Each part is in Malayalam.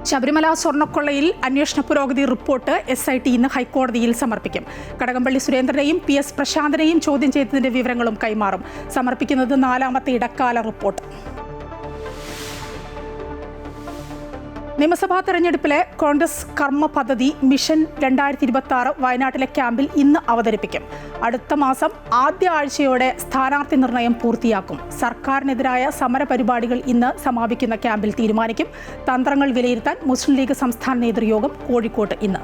ശബരിമല സ്വർണ്ണക്കൊള്ളയിൽ അന്വേഷണ പുരോഗതി റിപ്പോർട്ട് SIT ഇന്ന് ഹൈക്കോടതിയിൽ സമർപ്പിക്കും. കടകംപള്ളി സുരേന്ദ്രനെയും PS പ്രശാന്തിനെയും ചോദ്യം ചെയ്തതിന്റെ വിവരങ്ങളും കൈമാറും. സമർപ്പിക്കുന്നത് 4ാമത്തെ ഇടക്കാല റിപ്പോർട്ട്. നിയമസഭാ തെരഞ്ഞെടുപ്പിലെ കോൺഗ്രസ് കർമ്മ പദ്ധതി മിഷൻ 2026 വയനാട്ടിലെ ക്യാമ്പിൽ ഇന്ന് അവതരിപ്പിക്കും. അടുത്ത മാസം ആദ്യ ആഴ്ചയോടെ സ്ഥാനാർത്ഥി നിർണയം പൂർത്തിയാക്കും. സർക്കാരിനെതിരായ സമരപരിപാടികൾ ഇന്ന് സമാപിക്കുന്ന ക്യാമ്പിൽ തീരുമാനിക്കും. തന്ത്രങ്ങൾ വിലയിരുത്താൻ മുസ്ലിം ലീഗ് സംസ്ഥാന നേതൃയോഗം കോഴിക്കോട്ട് ഇന്ന്.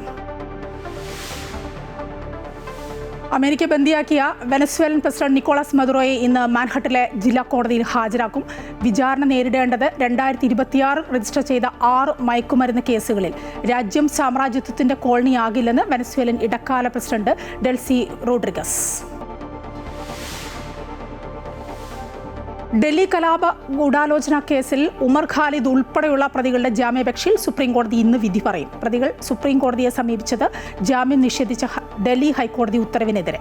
അമേരിക്ക ബന്ദിയാക്കിയ വെനസ്വേലൻ പ്രസിഡന്റ് നിക്കോളാസ് മദുറോയെ ഇന്ന് മാൻഹട്ടനിലെ ജില്ലാ കോടതിയിൽ ഹാജരാക്കും. വിചാരണ നേരിടേണ്ടത് 2026 രജിസ്റ്റർ ചെയ്ത 6 മയക്കുമരുന്ന് കേസുകളിൽ. രാജ്യം സാമ്രാജ്യത്വത്തിന്റെ കോളനിയാകില്ലെന്ന് വെനസ്വേലൻ ഇടക്കാല പ്രസിഡന്റ് ഡെൽസി റോഡ്രിഗസ്. ഡൽഹി കലാപ ഗൂഢാലോചന കേസിൽ ഉമർ ഖാലിദ് ഉൾപ്പെടെയുള്ള പ്രതികളുടെ ജാമ്യാപേക്ഷയിൽ സുപ്രീംകോടതി ഇന്ന് വിധി പറയും. പ്രതികൾ സുപ്രീംകോടതിയെ സമീപിച്ചത് ജാമ്യം നിഷേധിച്ച ഡൽഹി ഹൈക്കോടതി ഉത്തരവിനെതിരെ.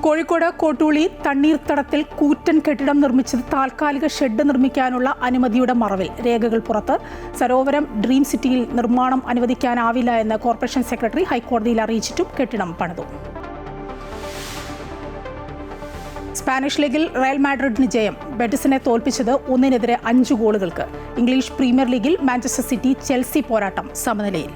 കോഴിക്കോട് കോട്ടൂളി തണ്ണീർത്തടത്തിൽ കൂറ്റൻ കെട്ടിടം നിർമ്മിച്ചത് താൽക്കാലിക ഷെഡ് നിർമ്മിക്കാനുള്ള അനുമതിയുടെ മറവിൽ. രേഖകൾ പുറത്ത്. സരോവരം ഡ്രീം സിറ്റിയിൽ നിർമ്മാണം അനുവദിക്കാനാവില്ല എന്ന് കോർപ്പറേഷൻ സെക്രട്ടറി ഹൈക്കോടതിയിൽ അറിയിച്ചിട്ടും കെട്ടിടം പണിതു. സ്പാനിഷ് ലീഗിൽ റയൽ മാഡ്രിഡിന് ജയം. ബെറ്റിസിനെ തോൽപ്പിച്ചത് 1-5 ഗോളുകൾക്ക്. ഇംഗ്ലീഷ് പ്രീമിയർ ലീഗിൽ മാഞ്ചസ്റ്റർ സിറ്റി ചെൽസി പോരാട്ടം സമനിലയിൽ.